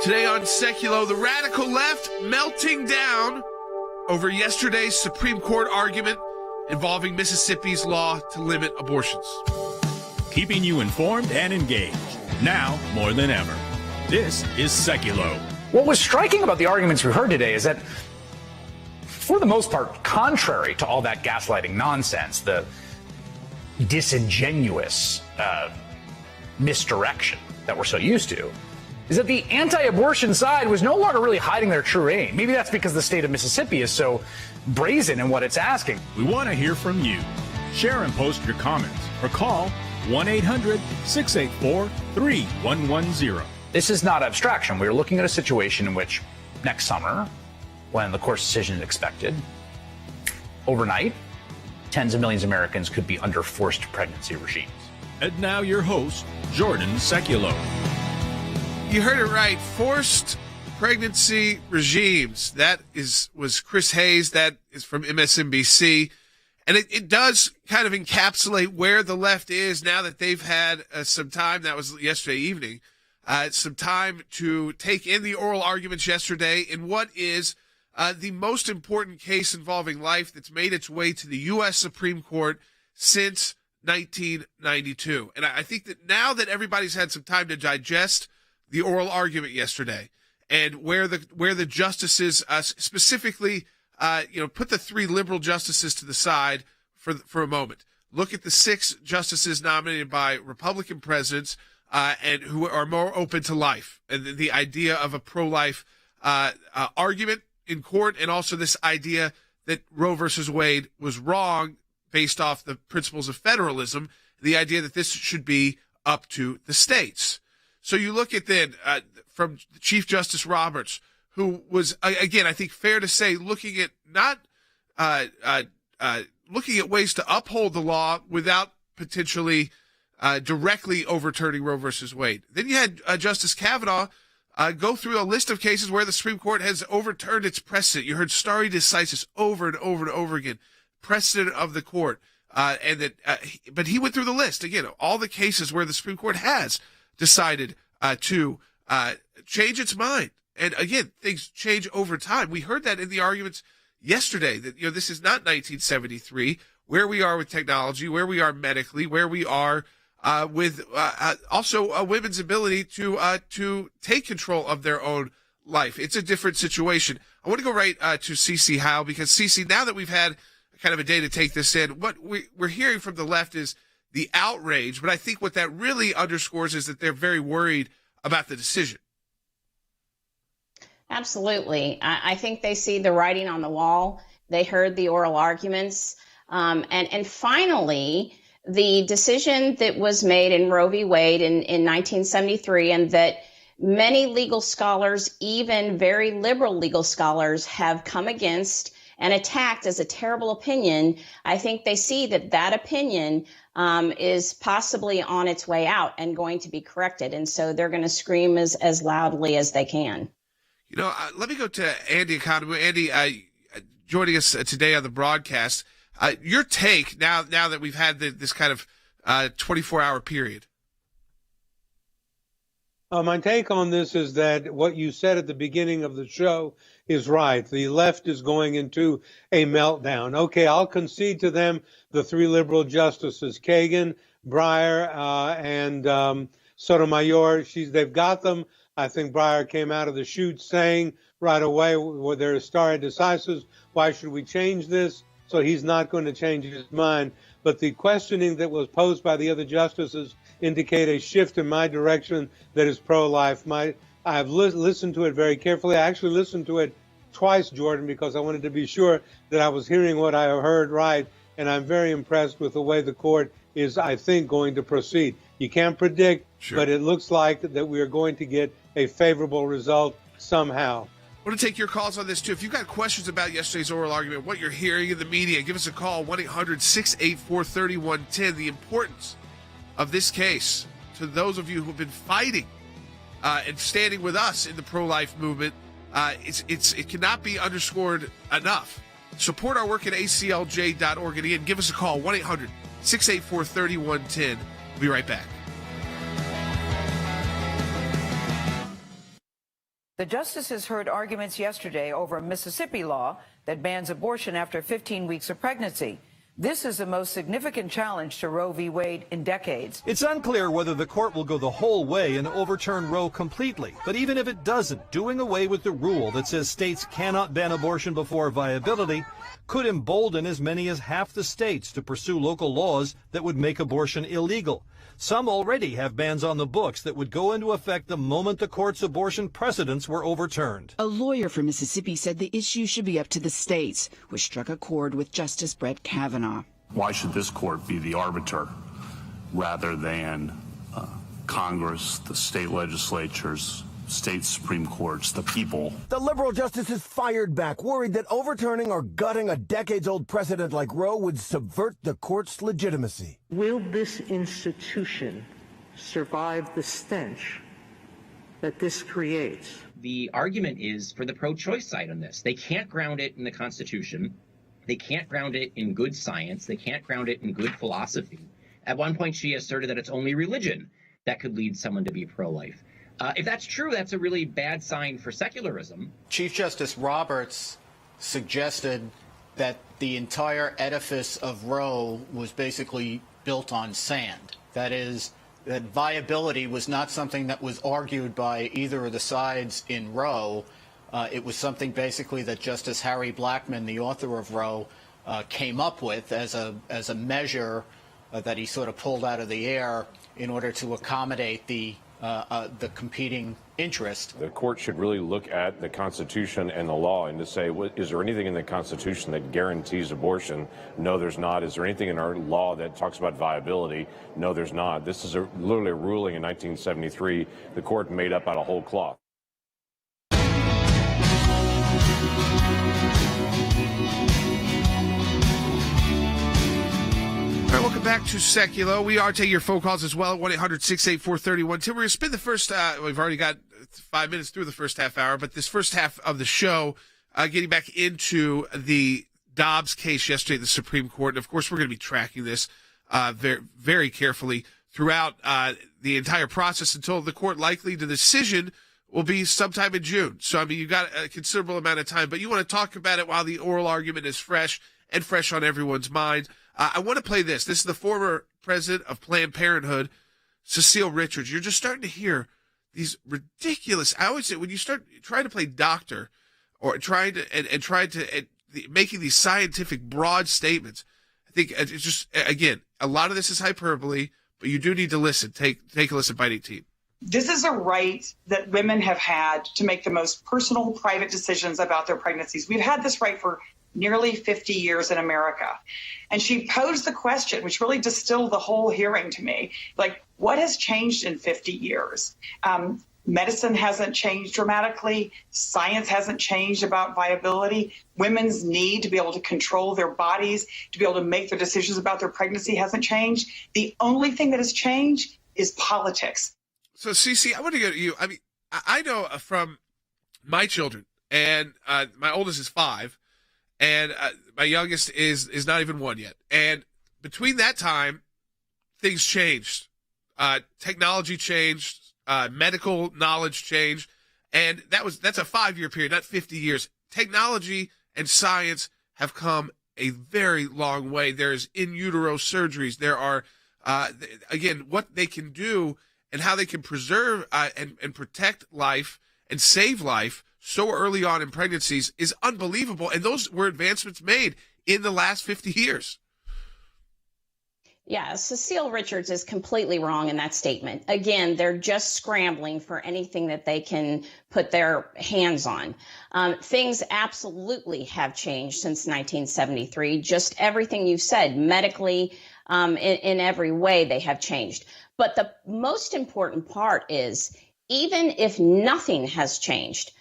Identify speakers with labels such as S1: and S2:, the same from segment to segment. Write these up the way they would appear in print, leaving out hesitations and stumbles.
S1: Today on Sekulow, the radical left melting down over yesterday's Supreme Court argument involving Mississippi's law to limit abortions.
S2: Keeping you informed and engaged, now more than ever. This is Sekulow.
S3: What was striking about the arguments we heard today is that, for the most part, contrary to all that gaslighting nonsense, the disingenuous misdirection that we're so used to, is that the anti-abortion side was no longer really hiding their true aim. Maybe that's because the state of Mississippi is so brazen in what it's asking.
S2: We want to hear from you. Share and post your comments or call 1-800-684-3110.
S3: This is not abstraction. We're looking at a situation in which next summer, when the court's decision is expected, overnight, tens of millions of Americans could be under forced pregnancy regimes.
S2: And now your host, Jordan Sekulow.
S1: You heard it right. Forced pregnancy regimes. That was Chris Hayes. That is from MSNBC. And it does kind of encapsulate where the left is now that they've had some time. That was yesterday evening. Some time to take in the oral arguments yesterday in what is the most important case involving life that's made its way to the U.S. Supreme Court since 1992. And I think that now that everybody's had some time to digest the oral argument yesterday and where the justices specifically, put the three liberal justices to the side for a moment. Look at the six justices nominated by Republican presidents and who are more open to life and the idea of a pro-life argument in court, and also this idea that Roe versus Wade was wrong based off the principles of federalism, the idea that this should be up to the states. So you look at then from Chief Justice Roberts, who was, again, I think fair to say, looking at looking at ways to uphold the law without potentially directly overturning Roe versus Wade. Then you had Justice Kavanaugh go through a list of cases where the Supreme Court has overturned its precedent. You heard stare decisis over and over and over again, precedent of the court, but he went through the list again, all the cases where the Supreme Court has decided to change its mind. And again, things change over time. We heard that in the arguments yesterday that, this is not 1973, where we are with technology, where we are medically, where we are with also women's ability to take control of their own life. It's a different situation. I want to go right to CeCe Howe, because CeCe, now that we've had kind of a day to take this in, what we're hearing from the left is the outrage, but I think what that really underscores is that they're very worried about the decision.
S4: Absolutely. I think they see the writing on the wall. They heard the oral arguments. And finally, the decision that was made in Roe v. Wade in 1973, and that many legal scholars, even very liberal legal scholars, have come against and attacked as a terrible opinion. I think they see that opinion is possibly on its way out and going to be corrected. And so they're going to scream as loudly as they can.
S1: Let me go to Andy Economou. Andy, joining us today on the broadcast. Your take now that we've had this kind of 24-hour period.
S5: My take on this is that what you said at the beginning of the show is right. The left is going into a meltdown. Okay, I'll concede to them the three liberal justices, Kagan, Breyer, and Sotomayor. They've got them. I think Breyer came out of the chute saying right away, well, there is stare decisis. Why should we change this? So he's not going to change his mind. But the questioning that was posed by the other justices indicate a shift in my direction that is pro-life. I've listened to it very carefully. I actually listened to it twice, Jordan, because I wanted to be sure that I was hearing what I heard right. And I'm very impressed with the way the court is, I think, going to proceed. You can't predict, sure, but it looks like that we are going to get a favorable result somehow.
S1: I want to take your calls on this, too. If you've got questions about yesterday's oral argument, what you're hearing in the media, give us a call, 1-800-684-3110. The importance of this case to those of you who've been fighting and standing with us in the pro-life movement, it cannot be underscored enough. Support our work at aclj.org. And again, give us a call, 1-800-684-3110. We'll be right back.
S6: The justices heard arguments yesterday over a Mississippi law that bans abortion after 15 weeks of pregnancy. This is the most significant challenge to Roe v. Wade in decades.
S7: It's unclear whether the court will go the whole way and overturn Roe completely. But even if it doesn't, doing away with the rule that says states cannot ban abortion before viability could embolden as many as half the states to pursue local laws that would make abortion illegal. Some already have bans on the books that would go into effect the moment the court's abortion precedents were overturned.
S8: A lawyer from Mississippi said the issue should be up to the states, which struck a chord with Justice Brett Kavanaugh.
S9: Why should this court be the arbiter rather than Congress, the state legislatures, state Supreme Courts, the people?
S10: The liberal justices fired back, worried that overturning or gutting a decades-old precedent like Roe would subvert the court's legitimacy.
S11: Will this institution survive the stench that this creates?
S12: The argument is for the pro-choice side on this. They can't ground it in the Constitution. They can't ground it in good science. They can't ground it in good philosophy. At one point, she asserted that it's only religion that could lead someone to be pro-life. If that's true, that's a really bad sign for secularism.
S13: Chief Justice Roberts suggested that the entire edifice of Roe was basically built on sand. That is, that viability was not something that was argued by either of the sides in Roe. It was something basically that Justice Harry Blackmun, the author of Roe, came up with as a measure that he sort of pulled out of the air in order to accommodate the competing interest.
S14: The court should really look at the Constitution and the law and to say, is there anything in the Constitution that guarantees abortion? No, there's not. Is there anything in our law that talks about viability? No, there's not. This is literally a ruling in 1973 the court made up out of whole cloth.
S1: All right, welcome back to Sekulow. We are taking your phone calls as well, 1-800-684-3110. We're going to spend the first, we've already got 5 minutes through the first half hour, but this first half of the show, getting back into the Dobbs case yesterday at the Supreme Court. And, of course, we're going to be tracking this very, very carefully throughout the entire process until the court likely the decision will be sometime in June. So, I mean, you've got a considerable amount of time, but you want to talk about it while the oral argument is fresh and fresh on everyone's mind. I want to play this. This is the former president of Planned Parenthood, Cecile Richards. You're just starting to hear these ridiculous. I always say when you start trying to play doctor or trying to making these scientific broad statements, I think it's just, again, a lot of this is hyperbole, but you do need to listen. Take a listen, Fighting Team.
S15: This is a right that women have had to make the most personal, private decisions about their pregnancies. We've had this right for nearly 50 years in America. And she posed the question, which really distilled the whole hearing to me, like, what has changed in 50 years? Medicine hasn't changed dramatically. Science hasn't changed about viability. Women's need to be able to control their bodies, to be able to make their decisions about their pregnancy hasn't changed. The only thing that has changed is politics.
S1: So, Cece, I want to go to you. I mean, I know from my children, and my oldest is 5, and my youngest is not even 1 yet. And between that time, things changed. Technology changed. Medical knowledge changed. And that's a 5-year period, not 50 years. Technology and science have come a very long way. There's in utero surgeries. There are, again, what they can do and how they can preserve and protect life and save life so early on in pregnancies is unbelievable. And those were advancements made in the last 50 years.
S4: Yeah, Cecile Richards is completely wrong in that statement. Again, they're just scrambling for anything that they can put their hands on. Things absolutely have changed since 1973. Just everything you've said, medically, in every way, they have changed. But the most important part is, even if nothing has changed,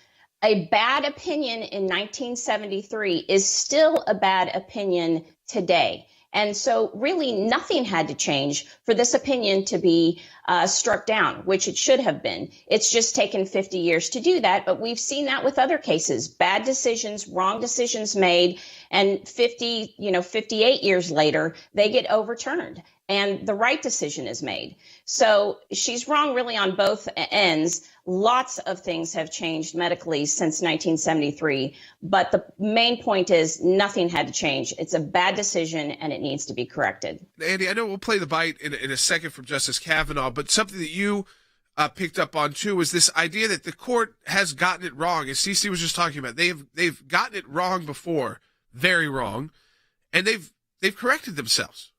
S4: a bad opinion in 1973 is still a bad opinion today. And so really nothing had to change for this opinion to be struck down, which it should have been. It's just taken 50 years to do that. But we've seen that with other cases, bad decisions, wrong decisions made, and 58 years later, they get overturned and the right decision is made. So she's wrong really on both ends. Lots of things have changed medically since 1973, but the main point is nothing had to change. It's a bad decision, and it needs to be corrected.
S1: Andy, I know we'll play the bite in a second from Justice Kavanaugh, but something that you picked up on too was this idea that the court has gotten it wrong. As Cece was just talking about, they've gotten it wrong before, very wrong, and they've corrected themselves.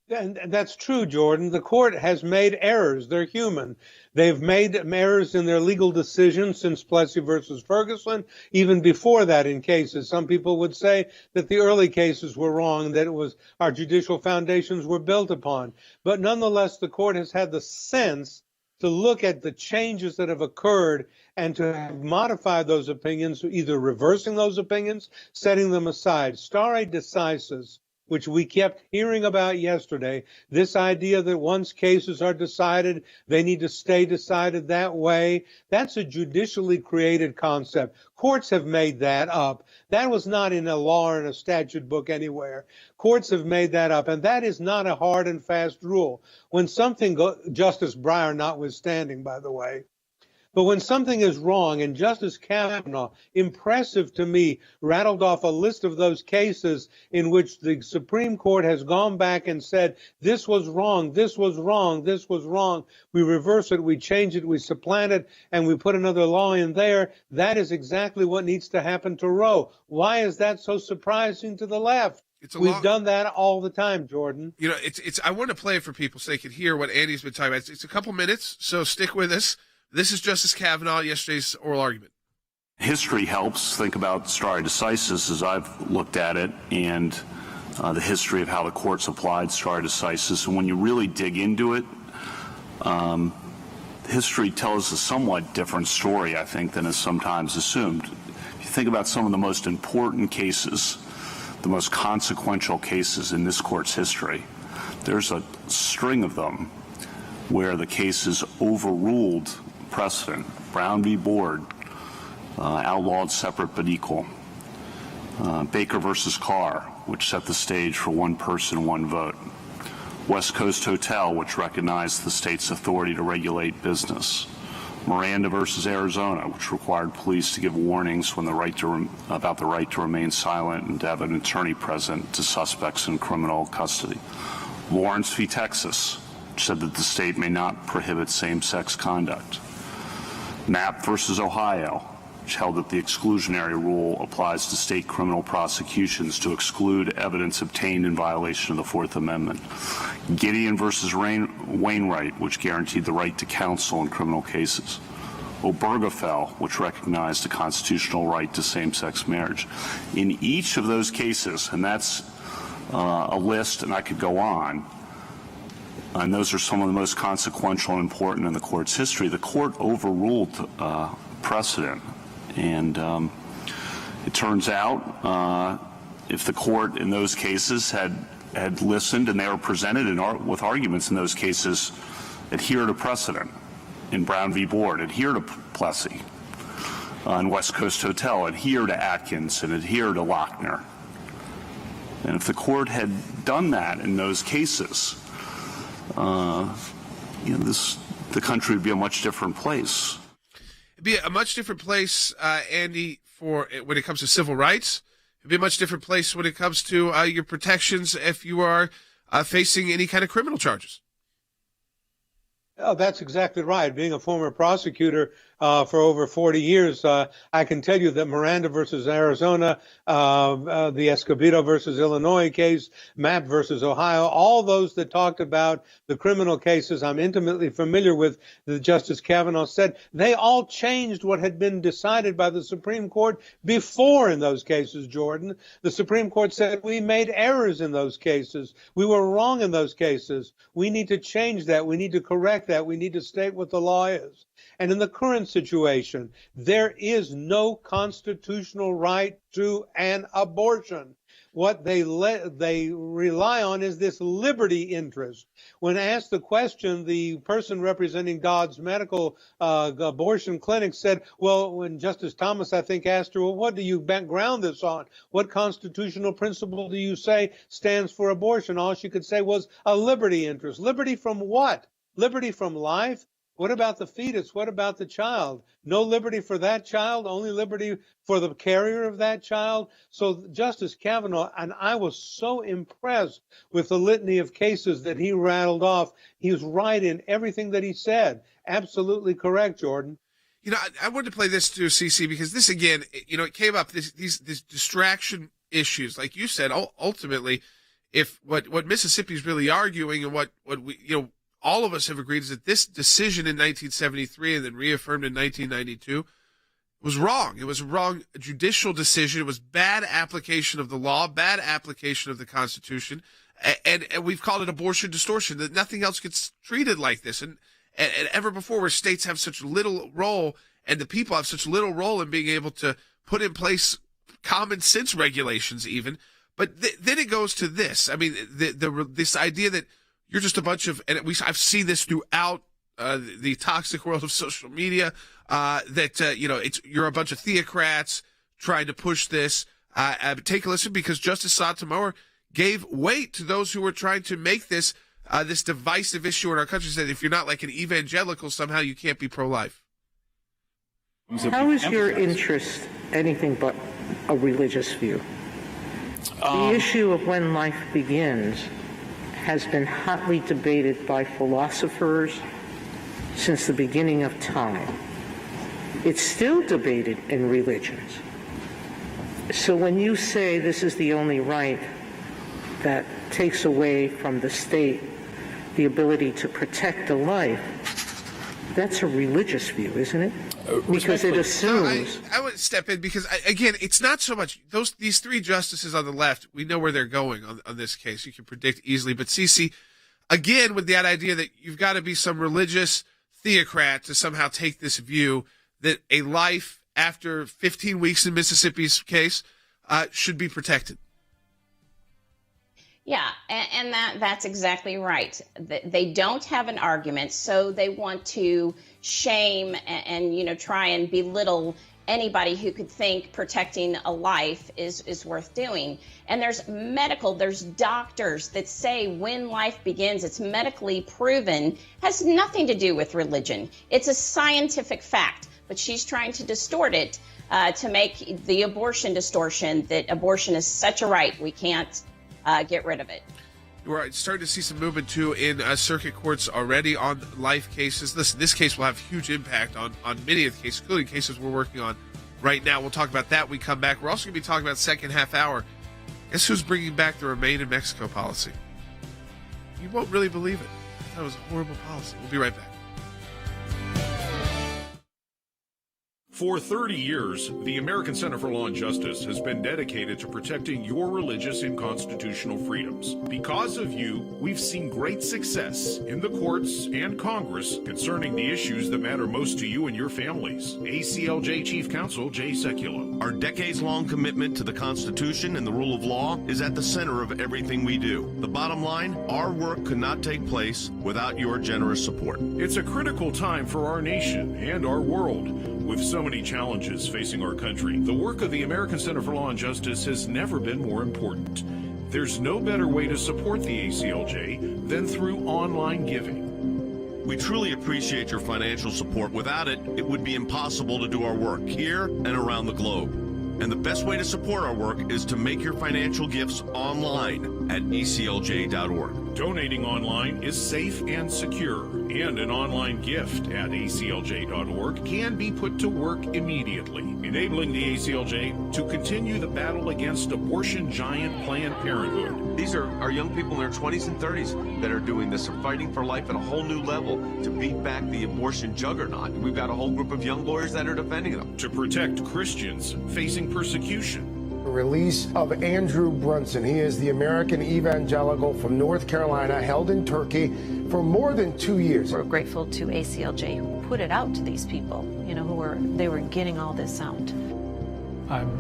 S5: And that's true, Jordan. The court has made errors. They're human. They've made errors in their legal decisions since Plessy versus Ferguson, even before that in cases. Some people would say that the early cases were wrong, that it was our judicial foundations were built upon. But nonetheless, the court has had the sense to look at the changes that have occurred and to modify those opinions, either reversing those opinions, setting them aside. Stare decisis, which we kept hearing about yesterday, this idea that once cases are decided, they need to stay decided that way, that's a judicially created concept. Courts have made that up. That was not in a law or in a statute book anywhere. Courts have made that up, and that is not a hard and fast rule. When something, Justice Breyer notwithstanding, by the way, but when something is wrong, and Justice Kavanaugh, impressive to me, rattled off a list of those cases in which the Supreme Court has gone back and said, this was wrong, this was wrong, this was wrong. We reverse it, we change it, we supplant it, and we put another law in there. That is exactly what needs to happen to Roe. Why is that so surprising to the left? We've done that all the time, Jordan.
S1: You know, it's. I want to play it for people so they can hear what Andy's been talking about. It's a couple minutes, so stick with us. This is Justice Kavanaugh, yesterday's oral argument.
S9: History helps. Think about stare decisis as I've looked at it, and the history of how the courts applied stare decisis. And when you really dig into it, history tells a somewhat different story, I think, than is sometimes assumed. If you think about some of the most important cases, the most consequential cases in this court's history, there's a string of them where the cases overruled precedent. Brown v. Board, outlawed separate but equal. Baker versus Carr, which set the stage for one person, one vote. West Coast Hotel, which recognized the state's authority to regulate business. Miranda versus Arizona, which required police to give warnings when about the right to remain silent and to have an attorney present to suspects in criminal custody. Lawrence v. Texas, which said that the state may not prohibit same-sex conduct. Knapp versus Ohio, which held that the exclusionary rule applies to state criminal prosecutions to exclude evidence obtained in violation of the Fourth Amendment. Gideon versus Wainwright, which guaranteed the right to counsel in criminal cases. Obergefell, which recognized the constitutional right to same-sex marriage. In each of those cases, and that's a list, and I could go on, and those are some of the most consequential and important in the court's history, the court overruled precedent. And it turns out if the court in those cases had listened and they were presented with arguments in those cases, adhere to precedent. In Brown v. Board, adhere to Plessy. In West Coast Hotel, adhere to Atkins and adhere to Lochner. And if the court had done that in those cases, the country would be a much different place.
S1: It'd be a much different place, Andy, for when it comes to civil rights. It'd be a much different place when it comes to your protections if you are facing any kind of criminal charges.
S5: Oh, that's exactly right. Being a former prosecutor for over 40 years, I can tell you that Miranda versus Arizona, the Escobedo versus Illinois case, Mapp versus Ohio, all those that talked about the criminal cases I'm intimately familiar with, that Justice Kavanaugh said, they all changed what had been decided by the Supreme Court before in those cases, Jordan. The Supreme Court said we made errors in those cases. We were wrong in those cases. We need to change that. We need to correct that. We need to state what the law is. And in the current situation, there is no constitutional right to an abortion. What they rely on is this liberty interest. When asked the question, the person representing Dobbs Medical Abortion Clinic said, well, when Justice Thomas, I think, asked her, well, what do you ground this on? What constitutional principle do you say stands for abortion? All she could say was a liberty interest. Liberty from what? Liberty from life? What about the fetus? What about the child? No liberty for that child, only liberty for the carrier of that child. So Justice Kavanaugh, and I was so impressed with the litany of cases that he rattled off. He was right in everything that he said. Absolutely correct, Jordan.
S1: You know, I wanted to play this too, CC, because this again, you know, it came up, these distraction issues. Like you said, ultimately, if what Mississippi's really arguing and what we, you know, all of us have agreed is that this decision in 1973 and then reaffirmed in 1992 was wrong. It was a wrong judicial decision. It was bad application of the law, bad application of the Constitution, and we've called it abortion distortion, that nothing else gets treated like this. And ever before, where states have such little role and the people have such little role in being able to put in place common sense regulations even. But then it goes to this. I mean, this idea that you're just a bunch of, and I've seen this throughout the toxic world of social media, that you know, you're a bunch of theocrats trying to push this. Take a listen, because Justice Sotomayor gave weight to those who were trying to make this this divisive issue in our country. Said if you're not like an evangelical, somehow you can't be pro-life.
S11: How is your interest anything but a religious view? The issue of when life begins has been hotly debated by philosophers since the beginning of time. It's still debated in religions. So when you say this is the only right that takes away from the state the ability to protect a life, that's a religious view, isn't it? Because it assumes...
S1: I would step in because, again, it's not so much... These three justices on the left, we know where they're going on this case. You can predict easily. But Cece, again, with that idea that you've got to be some religious theocrat to somehow take this view that a life after 15 weeks in Mississippi's case should be protected.
S4: Yeah, and that's exactly right. They don't have an argument, so they want to shame and you know, try and belittle anybody who could think protecting a life is worth doing. And there's doctors that say when life begins, it's medically proven, has nothing to do with religion. It's a scientific fact, but she's trying to distort it to make the abortion distortion that abortion is such a right, we can't get rid of it.
S1: We're starting to see some movement, too, in circuit courts already on life cases. Listen, this case will have huge impact on many of the cases, including cases we're working on right now. We'll talk about that when we come back. We're also going to be talking about second half hour. Guess who's bringing back the Remain in Mexico policy? You won't really believe it. That was a horrible policy. We'll be right back.
S2: For 30 years, the American Center for Law and Justice has been dedicated to protecting your religious and constitutional freedoms. Because of you, we've seen great success in the courts and Congress concerning the issues that matter most to you and your families. ACLJ Chief Counsel Jay Sekulow.
S16: Our decades-long commitment to the Constitution and the rule of law is at the center of everything we do. The bottom line, our work could not take place without your generous support.
S2: It's a critical time for our nation and our world. With so many challenges facing our country, the work of the American Center for Law and Justice has never been more important. There's no better way to support the ACLJ than through online giving.
S16: We truly appreciate your financial support. Without it, it would be impossible to do our work here and around the globe. And the best way to support our work is to make your financial gifts online at aclj.org.
S2: Donating online is safe and secure, and an online gift at aclj.org can be put to work immediately, enabling the ACLJ to continue the battle against abortion giant Planned Parenthood.
S16: These are our young people in their 20s and 30s that are doing this, are fighting for life at a whole new level to beat back the abortion juggernaut. We've got a whole group of young lawyers that are defending them.
S2: To protect Christians facing persecution.
S10: The release of Andrew Brunson. He is the American evangelical from North Carolina, held in Turkey for more than 2 years.
S17: We're grateful to ACLJ who put it out to these people, you know, they were getting all this out.
S18: I'm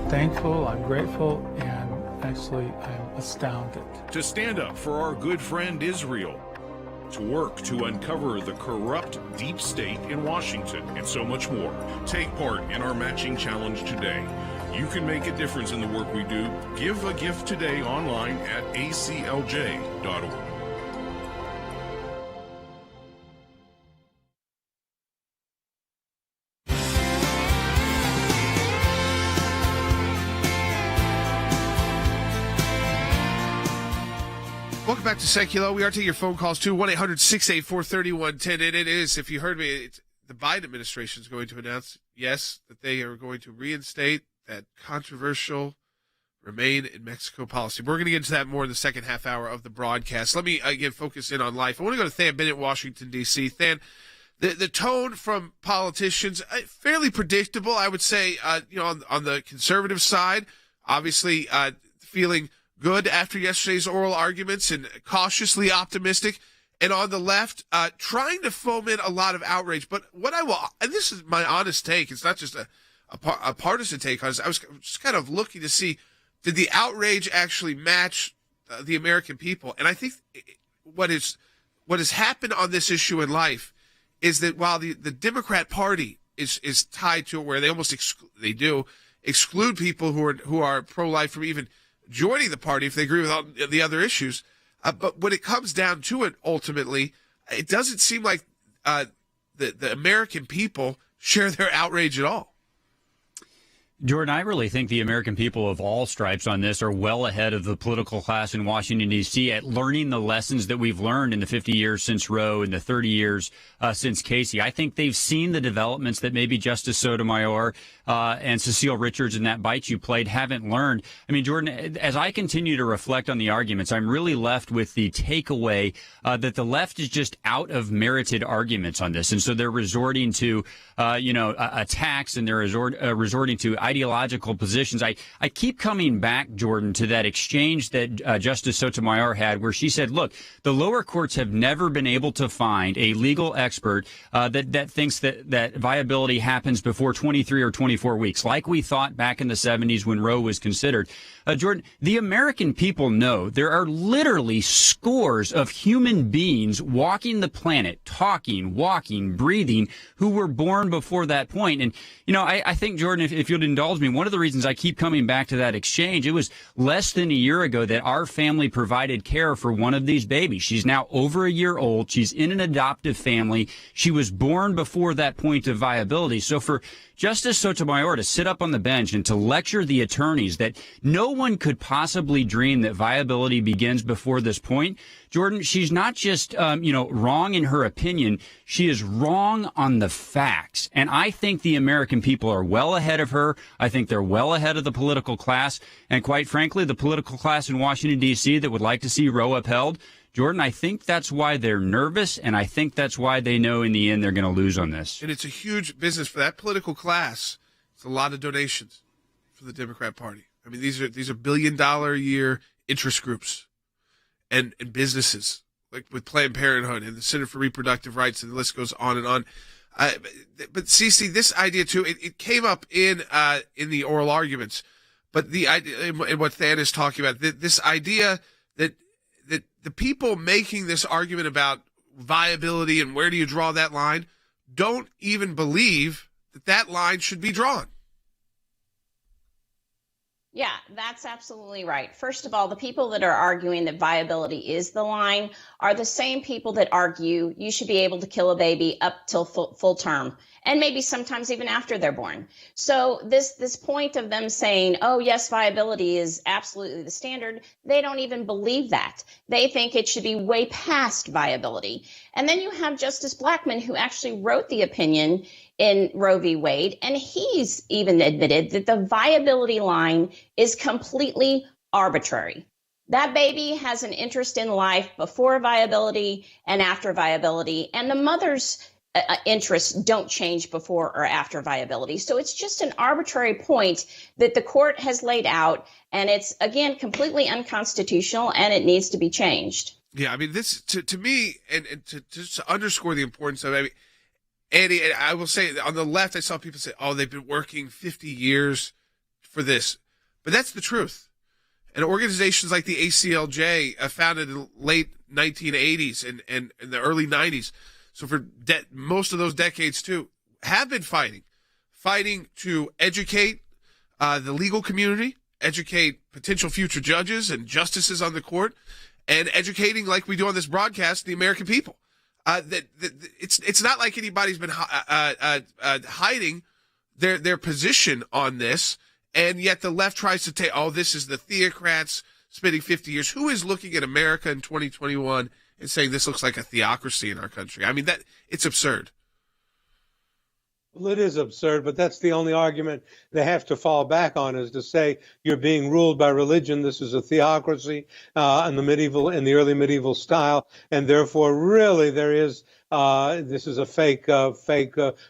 S18: thankful, I'm grateful, and actually I'm astounded.
S2: To stand up for our good friend Israel. To work to uncover the corrupt deep state in Washington, and so much more. Take part in our matching challenge today. You can make a difference in the work we do. Give a gift today online at aclj.org.
S1: Welcome back to Sekulow. We are taking your phone calls too. 1-800-684-3110. And it is, if you heard me, the Biden administration is going to announce, yes, that they are going to reinstate that controversial remain in Mexico policy. We're going to get into that more in the second half hour of the broadcast. Let me, again, focus in on life. I want to go to Than Bennett, Washington, D.C. Than, the tone from politicians, fairly predictable, I would say, on the conservative side, obviously feeling good after yesterday's oral arguments and cautiously optimistic. And on the left, trying to foment a lot of outrage. But what I will, and this is my honest take, it's not just a partisan take on this. I was just kind of looking to see, did the outrage actually match the American people? And I think what has happened on this issue in life is that while the Democrat Party is tied to it, where they almost exclude people who are pro-life from even joining the party if they agree with all the other issues. But when it comes down to it, ultimately, it doesn't seem like the American people share their outrage at all.
S19: Jordan, I really think the American people of all stripes on this are well ahead of the political class in Washington, D.C. at learning the lessons that we've learned in the 50 years since Roe and the 30 years since Casey. I think they've seen the developments that maybe Justice Sotomayor and Cecile Richards in that bite you played haven't learned. I mean, Jordan, as I continue to reflect on the arguments, I'm really left with the takeaway that the left is just out of merited arguments on this. And so they're resorting to, attacks, and they're resorting to ideological positions. I keep coming back, Jordan, to that exchange that Justice Sotomayor had where she said, look, the lower courts have never been able to find a legal expert that thinks that viability happens before 23 or 24 weeks, like we thought back in the 70s when Roe was considered. Jordan, the American people know there are literally scores of human beings walking the planet, talking, walking, breathing, who were born before that point. And, I think, Jordan, if you'll indulge me, one of the reasons I keep coming back to that exchange, it was less than a year ago that our family provided care for one of these babies. She's now over a year old. She's in an adoptive family. She was born before that point of viability. So for Justice Sotomayor to sit up on the bench and to lecture the attorneys that no one could possibly dream that viability begins before this point, Jordan, she's not just, wrong in her opinion. She is wrong on the facts. And I think the American people are well ahead of her. I think they're well ahead of the political class. And quite frankly, the political class in Washington, D.C. that would like to see Roe upheld. Jordan, I think that's why they're nervous, and I think that's why they know in the end they're going to lose on this.
S1: And it's a huge business for that political class. It's a lot of donations for the Democrat Party. I mean, these are $1 billion a year interest groups and businesses, like with Planned Parenthood and the Center for Reproductive Rights, and the list goes on and on. But Cece, this idea too, it came up in the oral arguments, but the idea, and what Than is talking about, this idea that the people making this argument about viability and where do you draw that line don't even believe that line should be drawn.
S4: Yeah, that's absolutely right. First of all, the people that are arguing that viability is the line are the same people that argue you should be able to kill a baby up till full term, and maybe sometimes even after they're born. So this point of them saying, oh, yes, viability is absolutely the standard, they don't even believe that. They think it should be way past viability. And then you have Justice Blackmun, who actually wrote the opinion in Roe v. Wade, and he's even admitted that the viability line is completely arbitrary. That baby has an interest in life before viability and after viability, and the mother's interests don't change before or after viability. So it's just an arbitrary point that the court has laid out, and it's, again, completely unconstitutional, and it needs to be changed.
S1: Yeah, I mean, this, to me, and to underscore the importance of it, I mean, Andy, I will say, on the left, I saw people say, oh, they've been working 50 years for this. But that's the truth. And organizations like the ACLJ, founded in the late 1980s and in the early 90s, so for most of those decades too, have been fighting to educate the legal community, educate potential future judges and justices on the court, and educating, like we do on this broadcast, the American people. It's not like anybody's been hiding their position on this, and yet the left tries to take, oh, this is the theocrats spending 50 years. Who is looking at America in 2021 and saying this looks like a theocracy in our country? I mean, it's absurd.
S5: Well, it is absurd, but that's the only argument they have to fall back on, is to say you're being ruled by religion. This is a theocracy in the early medieval style, and therefore, really, this is a fake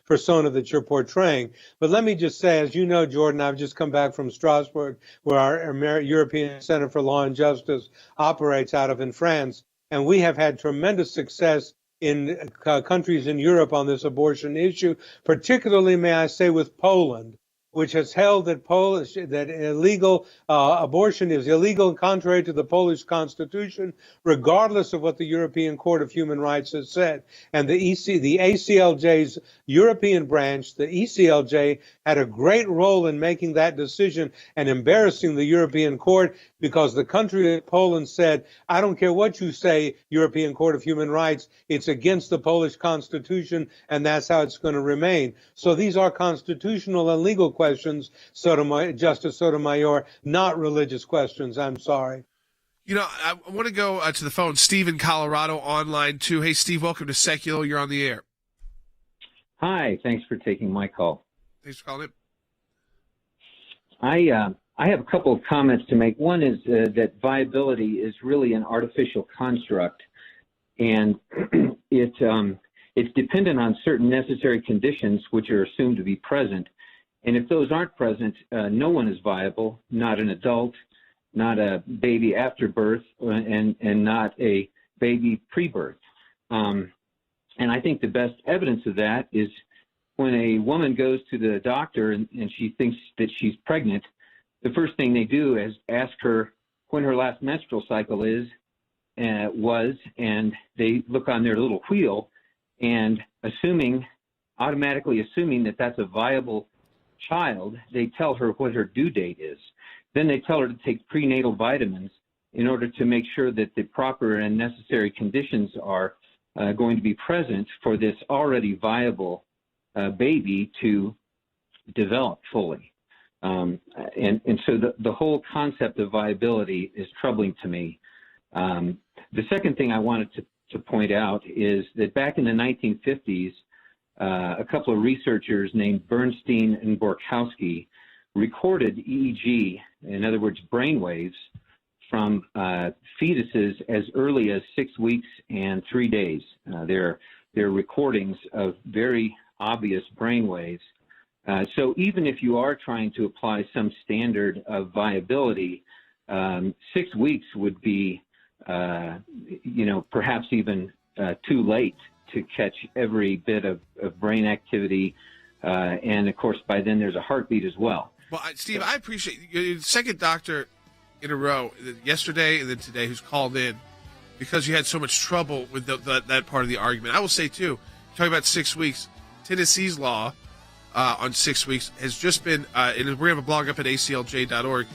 S5: persona that you're portraying. But let me just say, as you know, Jordan, I've just come back from Strasbourg, where our European Center for Law and Justice operates out of in France, and we have had tremendous success in countries in Europe on this abortion issue, particularly, may I say, with Poland, which has held that illegal abortion is illegal and contrary to the Polish Constitution, regardless of what the European Court of Human Rights has said. And the ACLJ's European branch, the ECLJ, had a great role in making that decision and embarrassing the European Court, because the country of Poland said, I don't care what you say, European Court of Human Rights, it's against the Polish Constitution, and that's how it's going to remain. So these are constitutional and legal questions, Justice Sotomayor, not religious questions. I'm sorry.
S1: You know, I want to go to the phone. Steve in Colorado online, too. Hey, Steve, welcome to Sekulow. You're on the air.
S20: Hi, thanks for taking my call.
S1: Thanks for calling
S20: in. I have a couple of comments to make. One is that viability is really an artificial construct, and it's dependent on certain necessary conditions which are assumed to be present. And if those aren't present, no one is viable, not an adult, not a baby after birth, and not a baby pre-birth. And I think the best evidence of that is when a woman goes to the doctor and she thinks that she's pregnant, the first thing they do is ask her when her last menstrual cycle was, and they look on their little wheel, and automatically assuming that that's a viable child, they tell her what her due date is. Then they tell her to take prenatal vitamins in order to make sure that the proper and necessary conditions are going to be present for this already viable baby to develop fully. And so the whole concept of viability is troubling to me. The second thing I wanted to point out is that back in the 1950s, a couple of researchers named Bernstein and Borkowski recorded EEG, in other words, brainwaves, from fetuses as early as 6 weeks and 3 days. They're recordings of very obvious brainwaves. So even if you are trying to apply some standard of viability, 6 weeks would be, perhaps even too late to catch every bit of brain activity. And of course, by then there's a heartbeat as well.
S1: Well, Steve, I appreciate you're the second doctor in a row, yesterday and then today, who's called in because you had so much trouble with that part of the argument. I will say, too, talking about 6 weeks, Tennessee's law on 6 weeks has just been, and we're going to have a blog up at aclj.org,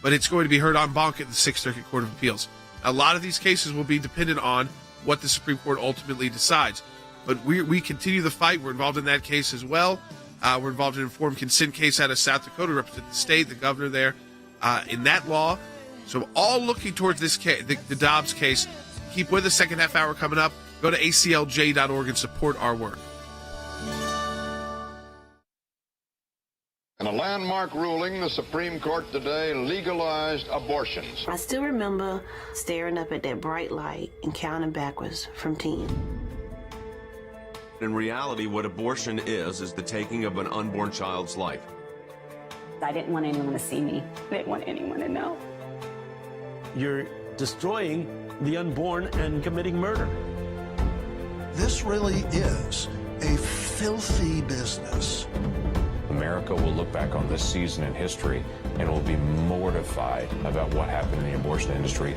S1: but it's going to be heard en banc at the Sixth Circuit Court of Appeals. A lot of these cases will be dependent on what the Supreme Court ultimately decides. But we continue the fight. We're involved in that case as well. We're involved in an informed consent case out of South Dakota, represent the state, the governor there, in that law. So all looking towards this case, the Dobbs case. Keep with us, second half hour coming up. Go to aclj.org and support our work.
S21: In a landmark ruling, the Supreme Court today legalized abortions.
S22: I still remember staring up at that bright light and counting backwards from 10.
S16: In reality, what abortion is the taking of an unborn child's life.
S23: I didn't want anyone to see me. I didn't want anyone to know.
S24: You're destroying the unborn and committing murder.
S25: This really is a filthy business.
S14: America will look back on this season in history and will be mortified about what happened in the abortion industry.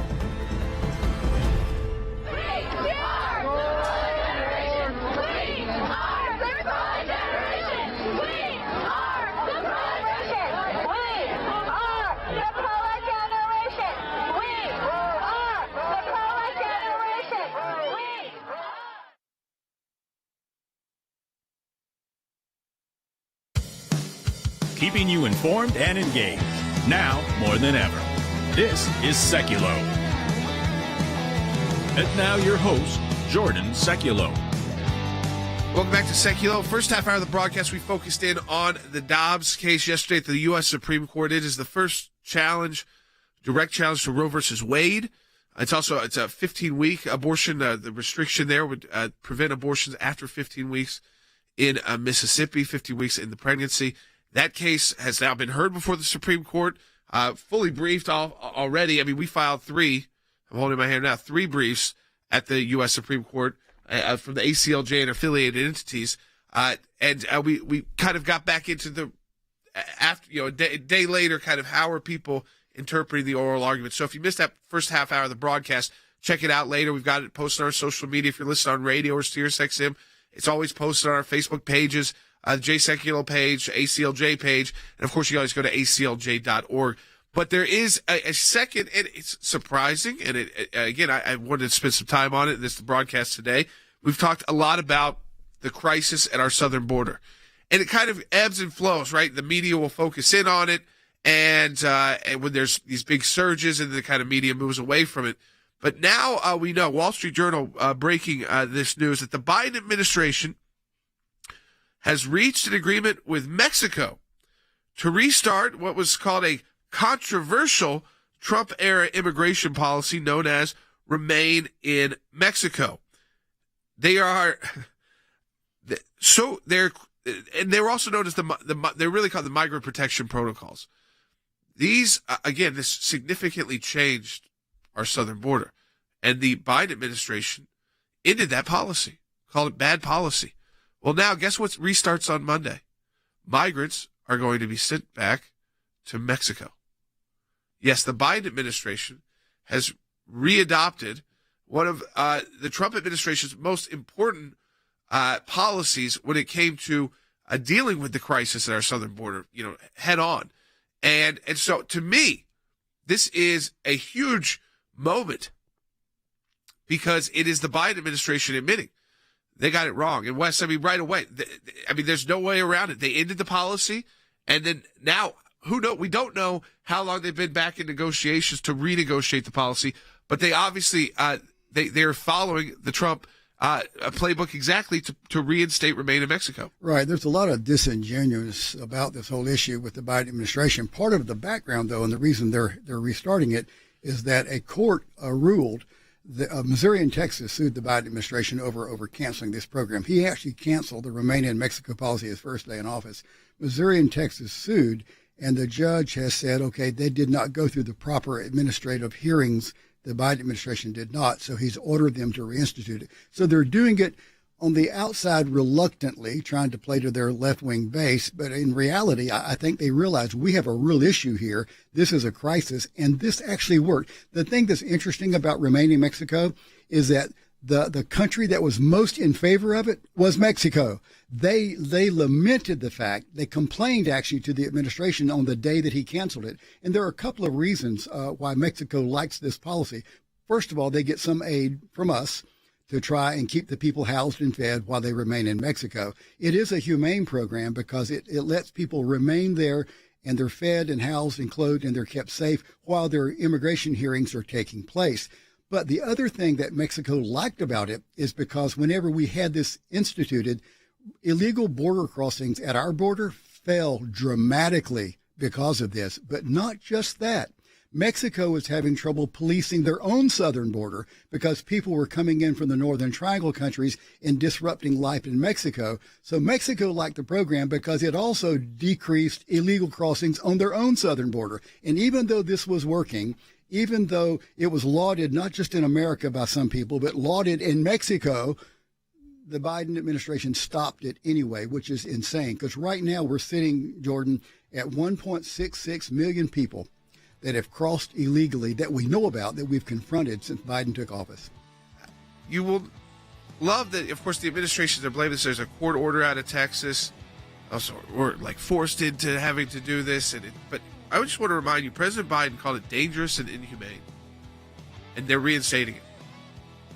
S26: Keeping you informed and engaged, now more than ever.
S2: This is Sekulow. And now your host, Jordan Sekulow.
S1: Welcome back to Sekulow. First half hour of the broadcast, we focused in on the Dobbs case yesterday at the U.S. Supreme Court. It is the first direct challenge to Roe versus Wade. It's a 15-week abortion. The restriction there would prevent abortions after 15 weeks in Mississippi, 15 weeks in the pregnancy. That case has now been heard before the Supreme Court, fully briefed already. I mean, we filed 3. I'm holding my hand now, 3 briefs at the U.S. Supreme Court from the ACLJ and affiliated entities. We kind of got back into the, after, a day later, kind of how are people interpreting the oral argument. So if you missed that first half hour of the broadcast, check it out later. We've got it posted on our social media. If you're listening on radio or SiriusXM, it's always posted on our Facebook pages, the Jay Sekulow page, ACLJ page, and of course you always go to aclj.org. But there is a second, and it's surprising, and again, I wanted to spend some time on it in this broadcast today. We've talked a lot about the crisis at our southern border, and it kind of ebbs and flows, right? The media will focus in on it, and when there's these big surges, and the kind of media moves away from it. But now we know, Wall Street Journal breaking this news, that the Biden administration has reached an agreement with Mexico to restart what was called a controversial Trump-era immigration policy known as Remain in Mexico. They are they're also known as they're really called the Migrant Protection Protocols. These again, this significantly changed our southern border, and the Biden administration ended that policy, called it bad policy. Well, now guess what restarts on Monday? Migrants are going to be sent back to Mexico. Yes, the Biden administration has readopted one of the Trump administration's most important policies when it came to dealing with the crisis at our southern border, head on. And so to me, this is a huge moment because it is the Biden administration admitting they got it wrong. And Wes, right away, there's no way around it. They ended the policy, and then now, we don't know how long they've been back in negotiations to renegotiate the policy, but they obviously they're following the Trump playbook exactly to reinstate Remain in Mexico.
S3: Right. There's a lot of disingenuous about this whole issue with the Biden administration. Part of the background, though, and the reason they're restarting it is that a court ruled that Missouri and Texas sued the Biden administration over canceling this program. He actually canceled the Remain in Mexico policy his first day in office. Missouri and Texas sued, and the judge has said, okay, they did not go through the proper administrative hearings. The Biden administration did not, so he's ordered them to reinstitute it. So they're doing it on the outside reluctantly, trying to play to their left-wing base. But in reality, I think they realize we have a real issue here. This is a crisis, and this actually worked. The thing that's interesting about Remain in Mexico is that the country that was most in favor of it was Mexico. They lamented the fact, they complained actually to the administration on the day that he canceled it. And there are a couple of reasons why Mexico likes this policy. First of all, they get some aid from us to try and keep the people housed and fed while they remain in Mexico. It is a humane program because it lets people remain there, and they're fed and housed and clothed, and they're kept safe while their immigration hearings are taking place. But the other thing that Mexico liked about it is because whenever we had this instituted, illegal border crossings at our border fell dramatically because of this. But not just that. Mexico was having trouble policing their own southern border because people were coming in from the Northern Triangle countries and disrupting life in Mexico. So Mexico liked the program because it also decreased illegal crossings on their own southern border. And even though this was working, even though it was lauded not just in America by some people, but lauded in Mexico, the Biden administration stopped it anyway, which is insane. Because right now we're sitting, Jordan, at 1.66 million people that have crossed illegally that we know about, that we've confronted since Biden took office.
S1: You will love that, of course, the administrations are blaming this. There's a court order out of Texas. Also, we're forced into having to do this. But I just want to remind you, President Biden called it dangerous and inhumane. And they're reinstating it.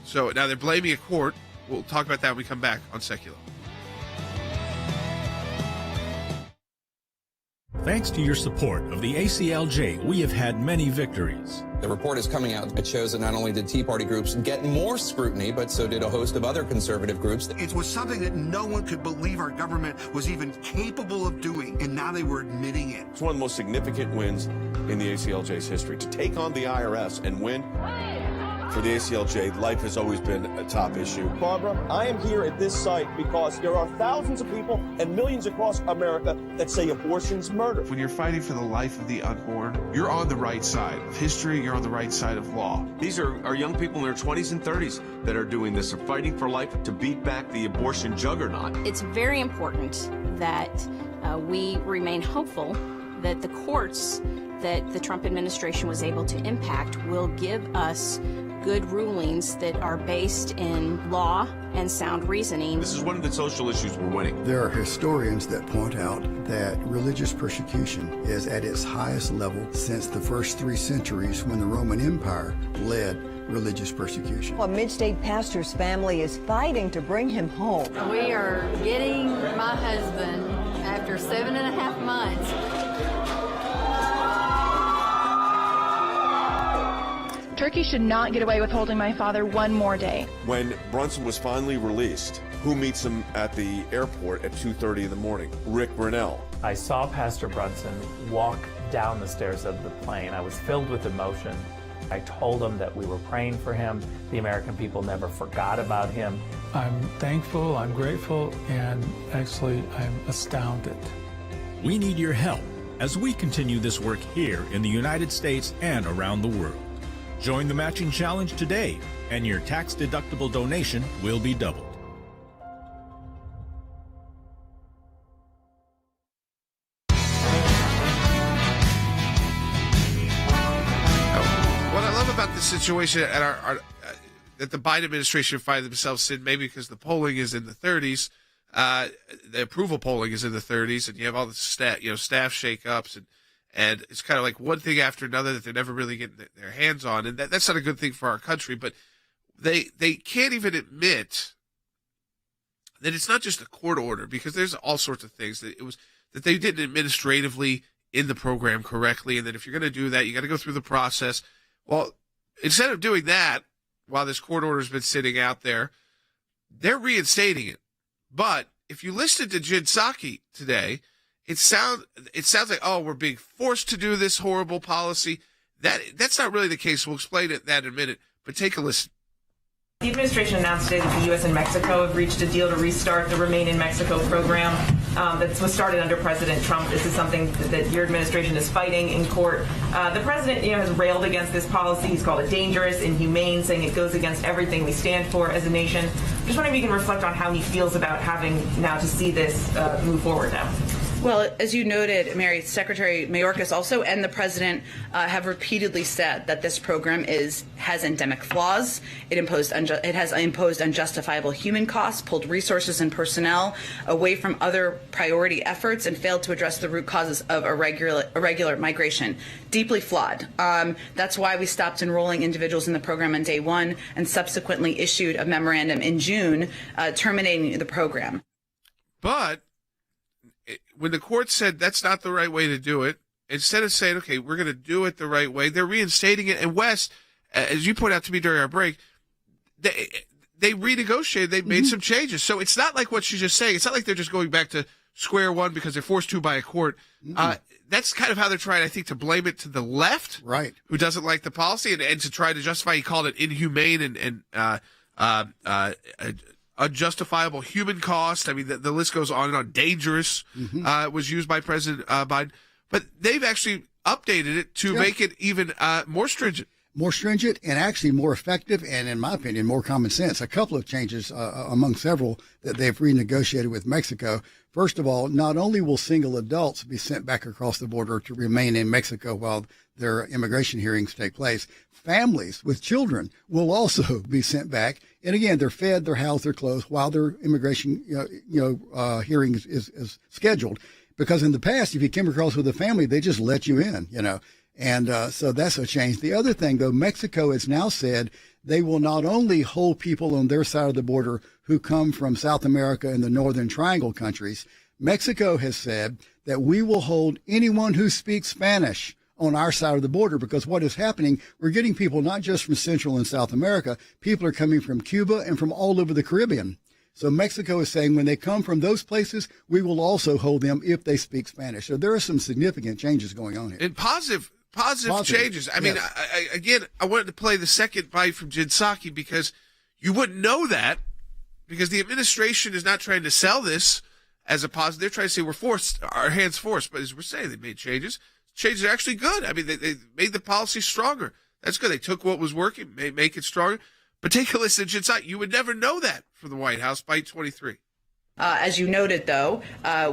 S1: So now they're blaming a court. We'll talk about that when we come back on Sekulow.
S6: Thanks to your support of the ACLJ, we have had many victories.
S7: The report is coming out. It shows that not only did Tea Party groups get more scrutiny, but so did a host of other conservative groups.
S8: It was something that no one could believe our government was even capable of doing, and now they were admitting it.
S2: It's one of the most significant wins in the ACLJ's history. To take on the IRS and win, for the ACLJ, life has always been a top issue.
S24: Barbara, I am here at this site because there are thousands of people and millions across America that say abortion's murder.
S12: When you're fighting for the life of the unborn, you're on the right side of history, you're on the right side of law.
S16: These are young people in their 20s and 30s that are doing this, are fighting for life to beat back the abortion juggernaut.
S4: It's very important that we remain hopeful that the courts that the Trump administration was able to impact will give us good rulings that are based in law and sound reasoning.
S16: This is one of the social issues we're winning.
S3: There are historians that point out that religious persecution is at its highest level since the first 3 centuries when the Roman Empire led religious persecution.
S13: A mid-state pastor's family is fighting to bring him home.
S26: We are getting my husband after 7.5 months.
S27: Turkey should not get away with holding my father one more day.
S2: When Brunson was finally released, who meets him at the airport at 2:30 in the morning? Rick Brunell.
S28: I saw Pastor Brunson walk down the stairs of the plane. I was filled with emotion. I told him that we were praying for him. The American people never forgot about him.
S18: I'm thankful, I'm grateful, and actually I'm astounded.
S6: We need your help as we continue this work here in the United States and around the world. Join the matching challenge today, and your tax-deductible donation will be doubled.
S1: What I love about this situation at that the Biden administration find themselves in, maybe because the polling is in the 30s, the approval polling is in the 30s, and you have all the staff shakeups, and it's kind of like one thing after another that they're never really getting their hands on, and that's not a good thing for our country. But they can't even admit that it's not just a court order, because there's all sorts of things that they didn't administratively in the program correctly, and that if you're going to do that, you got to go through the process. Well, instead of doing that, while this court order's been sitting out there, they're reinstating it. But if you listened to Jen Psaki today, it sounds like, oh, we're being forced to do this horrible policy. That's not really the case. We'll explain that in a minute, but take a listen.
S29: The administration announced today that the U.S. and Mexico have reached a deal to restart the Remain in Mexico program that was started under President Trump. This is something that your administration is fighting in court. The president, has railed against this policy. He's called it dangerous, inhumane, saying it goes against everything we stand for as a nation. Just wondering if you can reflect on how he feels about having now to see this move forward now.
S30: Well, as you noted, Mary, Secretary Mayorkas also and the president have repeatedly said that this program has endemic flaws. It has imposed unjustifiable human costs, pulled resources and personnel away from other priority efforts, and failed to address the root causes of irregular migration. Deeply flawed. That's why we stopped enrolling individuals in the program on day one and subsequently issued a memorandum in June terminating the program.
S1: But when the court said that's not the right way to do it, instead of saying, okay, we're going to do it the right way, they're reinstating it. And Wes, as you pointed out to me during our break, they renegotiated, they made some changes. So it's not like what she's just saying. It's not like they're just going back to square one because they're forced to by a court. That's kind of how they're trying, I think, to blame it to the left,
S3: right,
S1: who doesn't like the policy, and to try to justify. He called it inhumane and unjustifiable human cost. I mean, the list goes on and on. Dangerous was used by President Biden. But they've actually updated it to make it even more stringent.
S3: More stringent and actually more effective and, in my opinion, more common sense. A couple of changes among several that they've renegotiated with Mexico. First of all, not only will single adults be sent back across the border to remain in Mexico while their immigration hearings take place, families with children will also be sent back. And again, they're fed, they're housed, they're clothed while their immigration hearing is scheduled. Because in the past, if you came across with a family, they just let you in, And so that's a change. The other thing, though, Mexico has now said they will not only hold people on their side of the border who come from South America and the Northern Triangle countries, Mexico has said that we will hold anyone who speaks Spanish on our side of the border, because what is happening, we're getting people not just from Central and South America, people are coming from Cuba and from all over the Caribbean. So Mexico is saying when they come from those places, we will also hold them if they speak Spanish. So there are some significant changes going on here.
S1: And positive changes. I mean,
S3: yes.
S1: I wanted to play the second bite from Jen Psaki because you wouldn't know that, because the administration is not trying to sell this as a positive. They're trying to say we're forced, our hands forced. But as we're saying, they made changes. Changes are actually good. I mean, they made the policy stronger. That's good. They took what was working, make it stronger. But take a listen to Jen Psaki. You would never know that from the White House by 23.
S30: As you noted, though,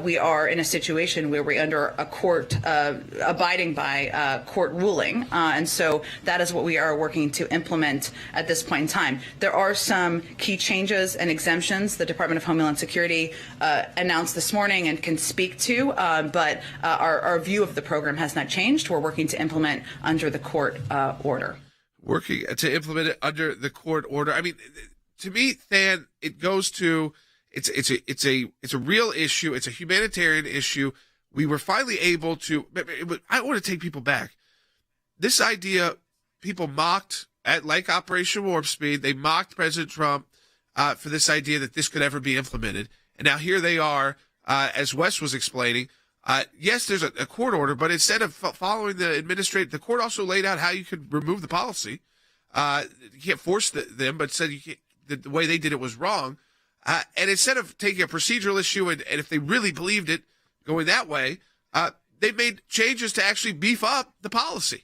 S30: we are in a situation where we're under a court abiding by court ruling. And so that is what we are working to implement at this point in time. There are some key changes and exemptions the Department of Homeland Security announced this morning and can speak to. But our view of the program has not changed. We're working to implement under the court order.
S1: Working to implement it under the court order. I mean, to me, Than, it goes to it's a real issue. It's a humanitarian issue. We were finally able to. I want to take people back. This idea, people mocked at like Operation Warp Speed. They mocked President Trump for this idea that this could ever be implemented. And now here they are, as Wes was explaining. Yes, there's a court order, but instead of following the court also laid out how you could remove the policy. You can't force them, but said you can't, the way they did it was wrong. And instead of taking a procedural issue and if they really believed it going that way, they made changes to actually beef up the policy.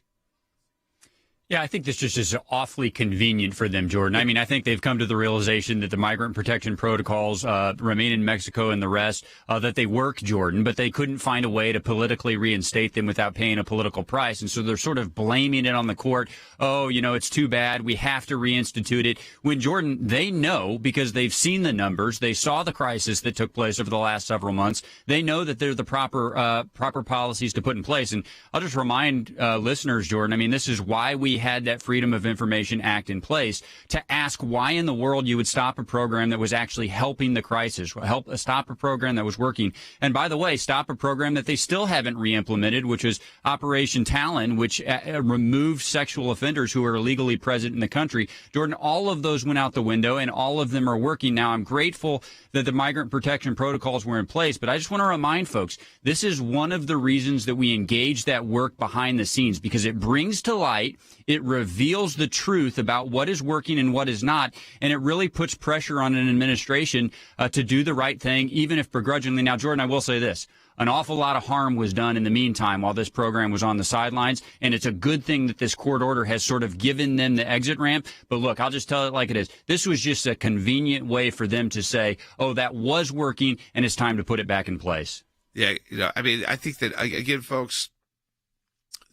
S5: Yeah, I think this just is awfully convenient for them, Jordan. I mean, I think they've come to the realization that the migrant protection protocols remain in Mexico and the rest, that they work, Jordan, but they couldn't find a way to politically reinstate them without paying a political price. And so they're sort of blaming it on the court. Oh, it's too bad. We have to reinstitute it. When, Jordan, they know, because they've seen the numbers, they saw the crisis that took place over the last several months. They know that they're the proper policies to put in place. And I'll just remind listeners, Jordan, I mean, this is why we had that Freedom of Information Act in place, to ask why in the world you would stop a program that was actually helping the crisis, stop a program that was working. And by the way, stop a program that they still haven't re-implemented, which was Operation Talon, which removed sexual offenders who are illegally present in the country. Jordan, all of those went out the window and all of them are working. Now, I'm grateful that the migrant protection protocols were in place, but I just want to remind folks, this is one of the reasons that we engage that work behind the scenes, because it brings to light, it reveals the truth about what is working and what is not, and it really puts pressure on an administration to do the right thing, even if begrudgingly. Now, Jordan, I will say this. An awful lot of harm was done in the meantime while this program was on the sidelines, and it's a good thing that this court order has sort of given them the exit ramp. But look, I'll just tell it like it is. This was just a convenient way for them to say, oh, that was working, and it's time to put it back in place.
S1: Yeah, I mean, I think that, again, folks,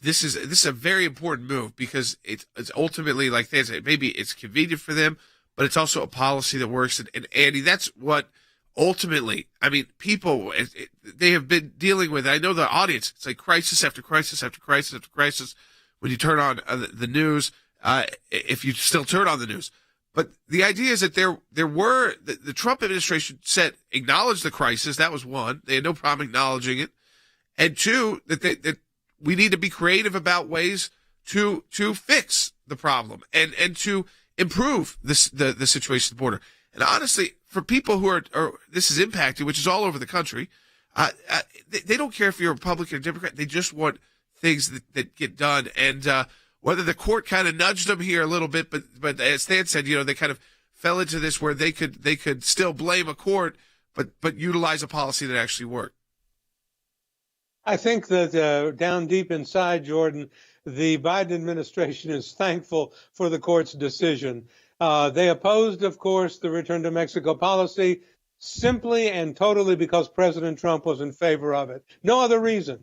S1: this is a very important move, because it's ultimately, like they say, maybe it's convenient for them, but it's also a policy that works. And Andy, that's what ultimately, I mean, people, they have been dealing with. I know the audience, it's like crisis after crisis after crisis after crisis when you turn on the news, if you still turn on the news. But the idea is that there were, the Trump administration acknowledged the crisis. That was one. They had no problem acknowledging it. And two, that we need to be creative about ways to fix the problem and to improve the situation at the border. And honestly, for people who are this is impacted, which is all over the country, they don't care if you're a Republican or Democrat. They just want things that get done. And whether the court kind of nudged them here a little bit, but as Stan said, they kind of fell into this where they could still blame a court, but utilize a policy that actually worked.
S9: I think that down deep inside, Jordan, the Biden administration is thankful for the court's decision. They opposed, of course, the return to Mexico policy simply and totally because President Trump was in favor of it. No other reason.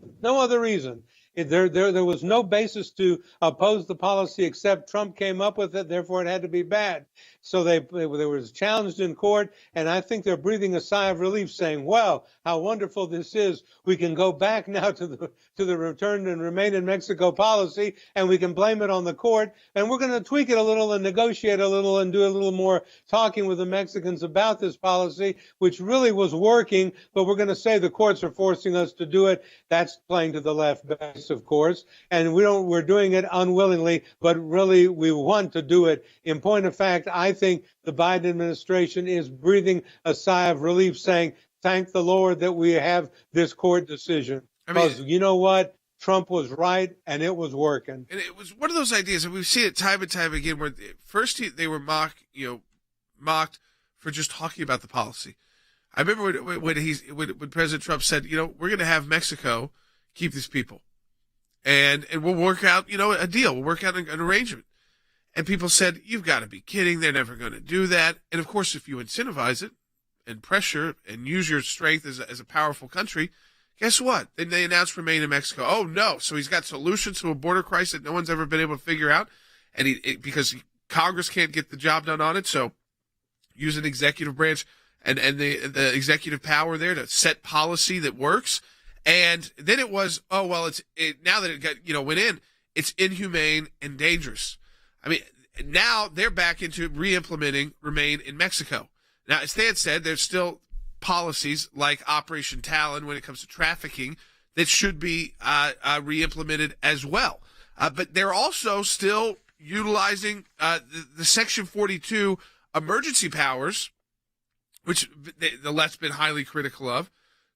S9: There was no basis to oppose the policy except Trump came up with it. Therefore, it had to be bad. So they was challenged in court, and I think they're breathing a sigh of relief, saying, "Well, how wonderful this is! We can go back now to the return and remain in Mexico policy, and we can blame it on the court, and we're going to tweak it a little and negotiate a little and do a little more talking with the Mexicans about this policy, which really was working, but we're going to say the courts are forcing us to do it." That's playing to the left base, of course, and we're doing it unwillingly, but really we want to do it. In point of fact, I think the Biden administration is breathing a sigh of relief, saying, "Thank the Lord that we have this court decision." Because you know what? Trump was right, and it was working.
S1: And it was one of those ideas, and we've seen it time and time again, where first they were mocked for just talking about the policy. I remember when President Trump said, we're going to have Mexico keep these people, and we'll work out, a deal. We'll work out an arrangement. And people said, "You've got to be kidding. They're never going to do that." And of course, if you incentivize it and pressure and use your strength as a powerful country, guess what? Then they announced remain in Mexico. Oh no! So he's got solutions to a border crisis that no one's ever been able to figure out, and because Congress can't get the job done on it, so use an executive branch and the executive power there to set policy that works. And then it was, now that it got went in, it's inhumane and dangerous. I mean, now they're back into re-implementing remain in Mexico. Now, as Stan said, there's still policies like Operation Talon when it comes to trafficking that should be re-implemented as well. But they're also still utilizing the Section 42 emergency powers, which the left's been highly critical of,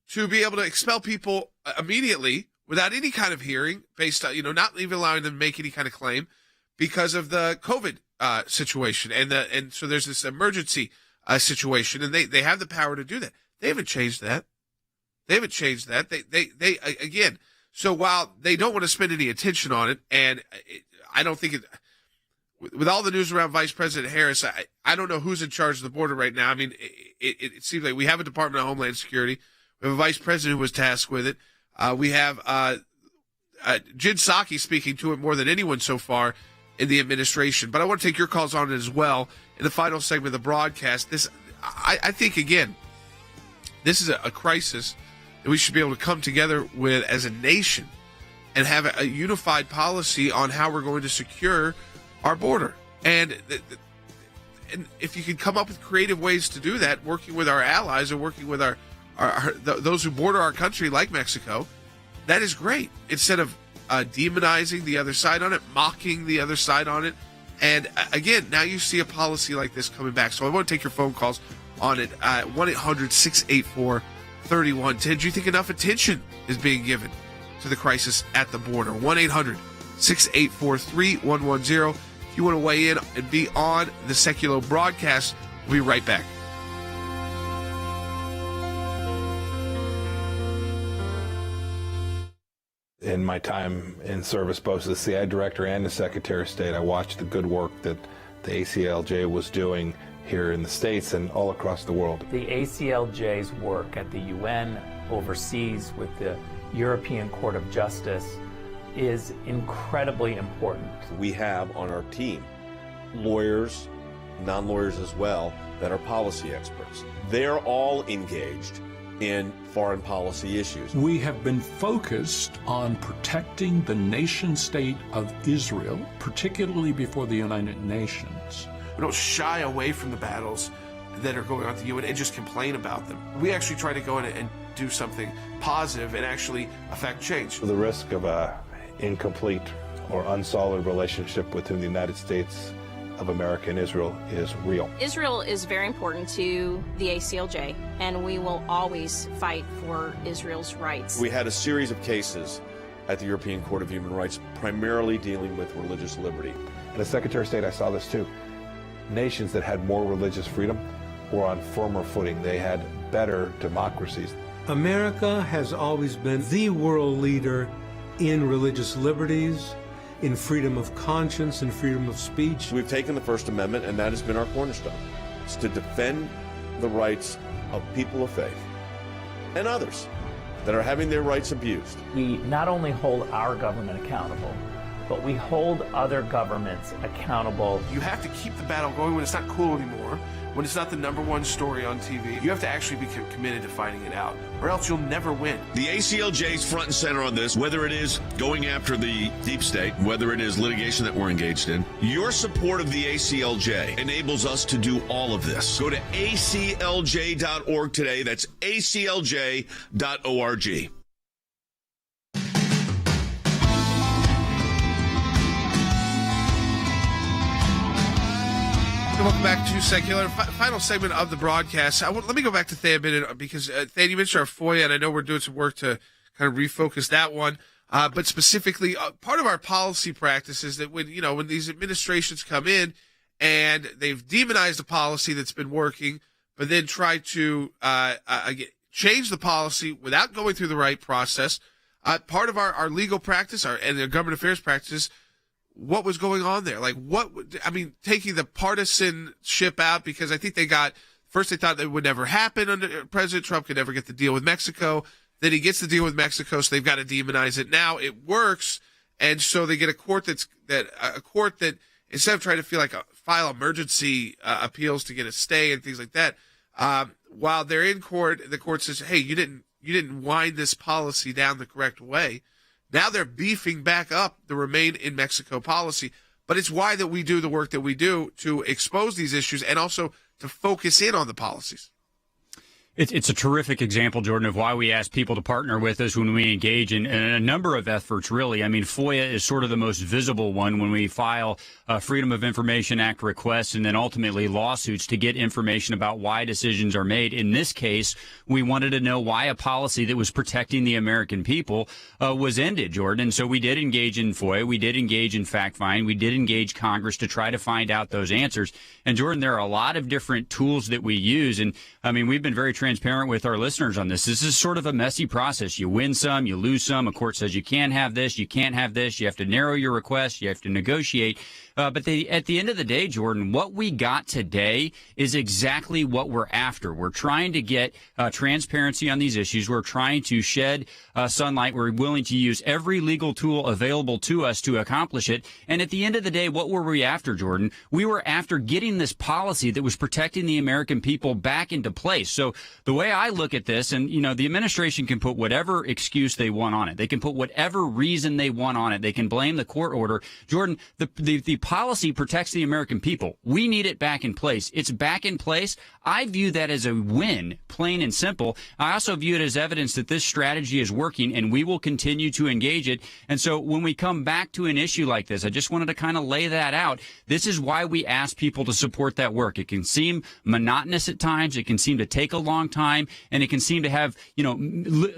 S1: to be able to expel people immediately without any kind of hearing, based on, not even allowing them to make any kind of claim because of the COVID situation. And so there's this emergency situation, and they have the power to do that. They haven't changed that. They again, so while they don't want to spend any attention on it, and I don't think with all the news around Vice President Harris, I don't know who's in charge of the border right now. I mean, it seems like we have a Department of Homeland Security. We have a vice president who was tasked with it. We have Jen Psaki speaking to it more than anyone so far in the administration. But I want to take your calls on it as well in the final segment of the broadcast. I think, again, this is a crisis that we should be able to come together with as a nation and have a unified policy on how we're going to secure our border. And if you can come up with creative ways to do that, working with our allies and working with those who border our country like Mexico, that is great. Instead of demonizing the other side on it, mocking the other side on it. And again, now you see a policy like this coming back. So I want to take your phone calls on it. 1-800-684-3110. Do you think enough attention is being given to the crisis at the border? 1-800-684-3110. If you want to weigh in and be on the Sekulow broadcast, we'll be right back.
S10: In my time in service, both as the CIA director and as Secretary of State, I watched the good work that the ACLJ was doing here in the States and all across the world.
S28: The ACLJ's work at the UN, overseas with the European Court of Justice, is incredibly important.
S11: We have on our team lawyers, non-lawyers as well, that are policy experts. They're all engaged in foreign policy issues.
S15: We have been focused on protecting the nation state of Israel, particularly before the United Nations.
S1: We don't shy away from the battles that are going on at the UN and just complain about them. We actually try to go in and do something positive and actually affect change.
S10: The risk of a incomplete or unsolid relationship between the United States of America and Israel is real.
S17: Israel is very important to the ACLJ, and we will always fight for Israel's rights.
S11: We had a series of cases at the European Court of Human Rights, primarily dealing with religious liberty.
S10: And as Secretary of State, I saw this too. Nations that had more religious freedom were on firmer footing. They had better democracies.
S9: America has always been the world leader in religious liberties, in freedom of conscience and freedom of speech.
S11: We've taken the First Amendment, and that has been our cornerstone. It's to defend the rights of people of faith and others that are having their rights abused.
S28: We not only hold our government accountable, but we hold other governments accountable.
S12: You have to keep the battle going when it's not cool anymore, when it's not the #1 story on TV. You have to actually be committed to fighting it out, or else you'll never win.
S16: The ACLJ is front and center on this, whether it is going after the deep state, whether it is litigation that we're engaged in. Your support of the ACLJ enables us to do all of this. Go to aclj.org today. That's aclj.org.
S1: Welcome back to Secular. Final segment of the broadcast. Let me go back to Thad a minute because, Thad, you mentioned our FOIA, and I know we're doing some work to kind of refocus that one. But specifically, part of our policy practice is that when these administrations come in and they've demonized a policy that's been working, but then try to change the policy without going through the right process, part of our legal practice and the government affairs practice, what was going on there? Taking the partisanship out, because I think they thought it would never happen under President Trump, could never get the deal with Mexico. Then he gets the deal with Mexico, so they've got to demonize it. Now it works, and so they get a court that instead of trying to file emergency appeals to get a stay and things like that, while they're in court, the court says, "Hey, you didn't wind this policy down the correct way." Now they're beefing back up the Remain in Mexico policy. But it's why that we do the work that we do to expose these issues and also to focus in on the policies.
S5: It's a terrific example, Jordan, of why we ask people to partner with us when we engage in a number of efforts, really. I mean, FOIA is sort of the most visible one when we file Freedom of Information Act requests and then ultimately lawsuits to get information about why decisions are made. In this case, we wanted to know why a policy that was protecting the American people was ended, Jordan. And so we did engage in FOIA. We did engage in fact-finding. We did engage Congress to try to find out those answers. And, Jordan, there are a lot of different tools that we use. And, I mean, we've been very transparent with our listeners on this. This is sort of a messy process. You win some, you lose some. A court says you can't have this, you can't have this. You have to narrow your request. You have to negotiate. But at the end of the day, Jordan, what we got today is exactly what we're after. We're trying to get transparency on these issues. We're trying to shed sunlight. We're willing to use every legal tool available to us to accomplish it. And at the end of the day, what were we after, Jordan? We were after getting this policy that was protecting the American people back into place. So the way I look at this, and, the administration can put whatever excuse they want on it. They can put whatever reason they want on it. They can blame the court order. Jordan, the policy protects the American people. We need it back in place. It's back in place. I view that as a win, plain and simple. I also view it as evidence that this strategy is working, and we will continue to engage it. And so when we come back to an issue like this, I just wanted to kind of lay that out. This is why we ask people to support that work. It can seem monotonous at times. It can seem to take a long time, and it can seem to have,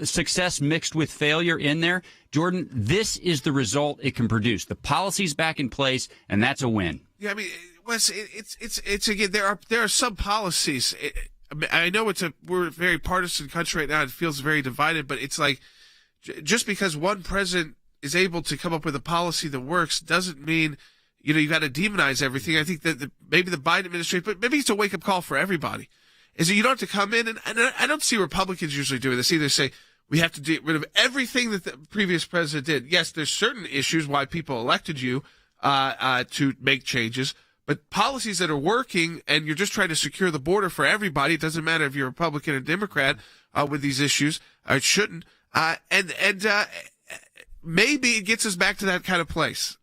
S5: success mixed with failure in there. Jordan, this is the result it can produce. The policy's back in place, and that's a win.
S1: Yeah, I mean, Wes, it's again, there are some policies. I know we're a very partisan country right now. It feels very divided, but it's like just because one president is able to come up with a policy that works doesn't mean you got to demonize everything. I think that maybe the Biden administration, but maybe it's a wake up call for everybody. Is that you don't have to come in, and I don't see Republicans usually doing this either. Say we have to get rid of everything that the previous president did. Yes, there's certain issues why people elected you to make changes, but policies that are working and you're just trying to secure the border for everybody. It doesn't matter if you're Republican or Democrat with these issues. It shouldn't. Maybe it gets us back to that kind of place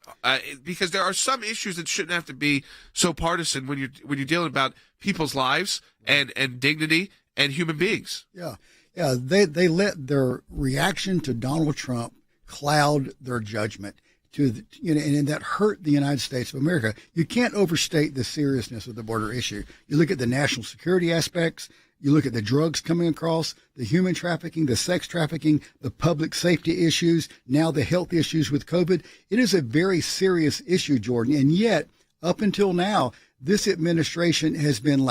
S1: because there are some issues that shouldn't have to be so partisan when you're dealing about people's lives and dignity and human beings.
S3: Yeah. Yeah. They let their reaction to Donald Trump cloud their judgment and that hurt the United States of America. You can't overstate the seriousness of the border issue. You look at the national security aspects. You look at the drugs coming across, the human trafficking, the sex trafficking, the public safety issues, now the health issues with COVID. It is a very serious issue, Jordan. And yet, up until now, this administration has been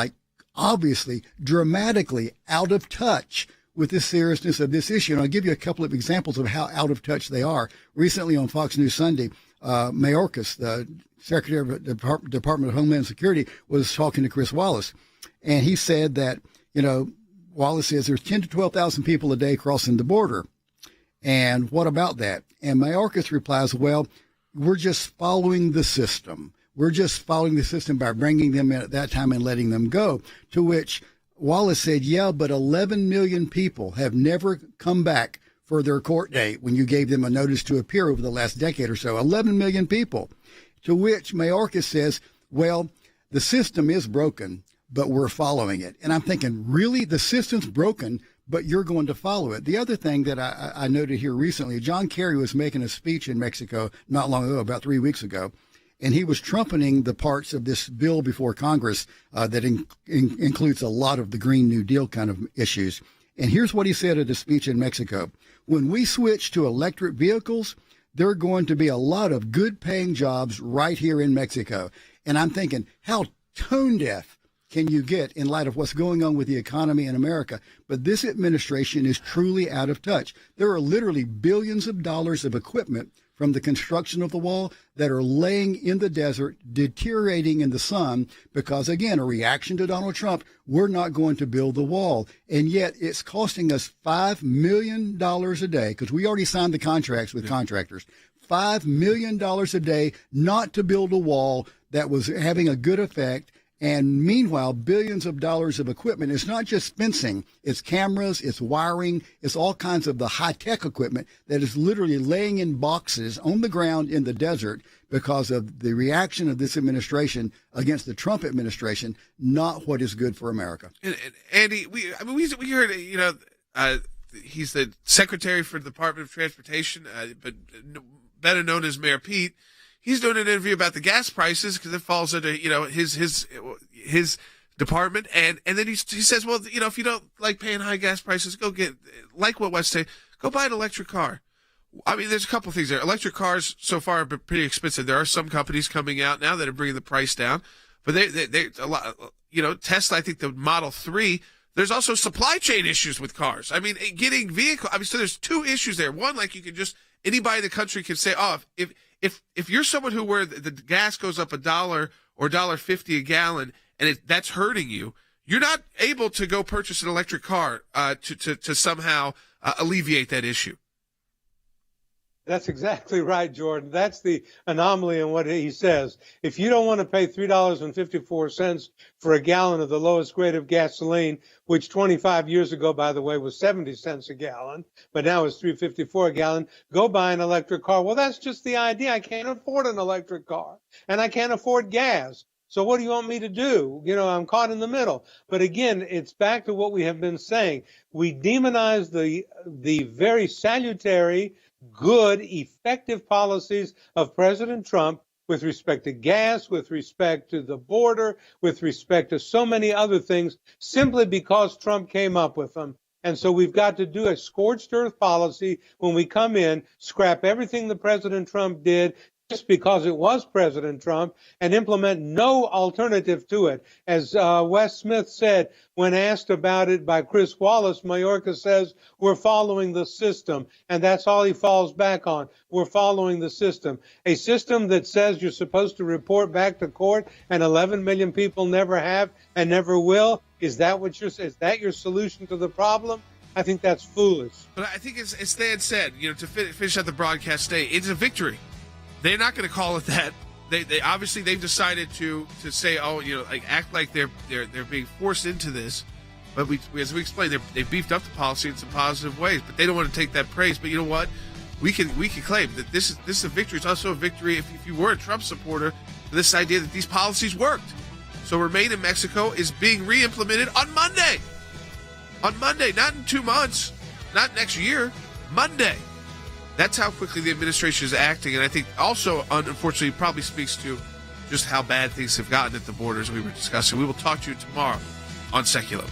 S3: obviously dramatically out of touch with the seriousness of this issue. And I'll give you a couple of examples of how out of touch they are. Recently on Fox News Sunday, Mayorkas, the Secretary of the Department of Homeland Security, was talking to Chris Wallace. And he said that, Wallace says there's 10 to 12,000 people a day crossing the border. And what about that? And Mayorkas replies, well, we're just following the system. We're just following the system by bringing them in at that time and letting them go. To which Wallace said, yeah, but 11 million people have never come back for their court date when you gave them a notice to appear over the last decade or so. 11 million people. To which Mayorkas says, well, the system is broken, but we're following it. And I'm thinking, really? The system's broken, but you're going to follow it. The other thing that I noted here recently, John Kerry was making a speech in Mexico not long ago, about 3 weeks ago, and he was trumpeting the parts of this bill before Congress that includes a lot of the Green New Deal kind of issues. And here's what he said at a speech in Mexico. When we switch to electric vehicles, there are going to be a lot of good-paying jobs right here in Mexico. And I'm thinking, how tone-deaf can you get in light of what's going on with the economy in America? But this administration is truly out of touch. There are literally billions of dollars of equipment from the construction of the wall that are laying in the desert, deteriorating in the sun, because, again, a reaction to Donald Trump, we're not going to build the wall. And yet it's costing us $5 million a day, because we already signed the contracts with contractors, $5 million a day not to build a wall that was having a good effect. And meanwhile, billions of dollars of equipment. It's not just fencing. It's cameras. It's wiring. It's all kinds of the high-tech equipment that is literally laying in boxes on the ground in the desert because of the reaction of this administration against the Trump administration, not what is good for America.
S1: And Andy, we heard, he's the secretary for the Department of Transportation, but better known as Mayor Pete. He's doing an interview about the gas prices because it falls under, his department. And then he says, well, if you don't like paying high gas prices, go get, like what West said, go buy an electric car. I mean, there's a couple things there. Electric cars so far have been pretty expensive. There are some companies coming out now that are bringing the price down, but they a lot, Tesla, I think the Model 3, there's also supply chain issues with cars. I mean, getting so there's two issues there. One, like anybody in the country can say, oh, if you're someone where the gas goes up $1 or $1.50 a gallon and that's hurting you, you're not able to go purchase an electric car to somehow alleviate that issue.
S9: That's exactly right, Jordan. That's the anomaly in what he says. If you don't want to pay $3.54 for a gallon of the lowest grade of gasoline, which 25 years ago, by the way, was 70 cents a gallon, but now it's $3.54 a gallon, go buy an electric car. Well, that's just the idea. I can't afford an electric car, and I can't afford gas. So what do you want me to do? I'm caught in the middle. But again, it's back to what we have been saying. We demonize the very salutary, good, effective policies of President Trump with respect to gas, with respect to the border, with respect to so many other things, simply because Trump came up with them. And so we've got to do a scorched earth policy when we come in, scrap everything that President Trump did, just because it was President Trump, and implement no alternative to it. As Wes Smith said when asked about it by Chris Wallace, Mayorkas says, we're following the system. And that's all he falls back on. We're following the system. A system that says you're supposed to report back to court and 11 million people never have and never will. Is that your solution to the problem? I think that's foolish.
S1: But I think as Stan said, to finish out the broadcast day, it's a victory. They're not going to call it that. They obviously they've decided to say, act like they're being forced into this. But as we explained, they beefed up the policy in some positive ways. But they don't want to take that praise. But you know what? We can claim that this is a victory. It's also a victory if you were a Trump supporter, for this idea that these policies worked. So Remain in Mexico is being re-implemented on Monday. On Monday, not in 2 months, not next year. Monday. That's how quickly the administration is acting, and I think also, unfortunately, probably speaks to just how bad things have gotten at the borders we were discussing. We will talk to you tomorrow on Sekulow.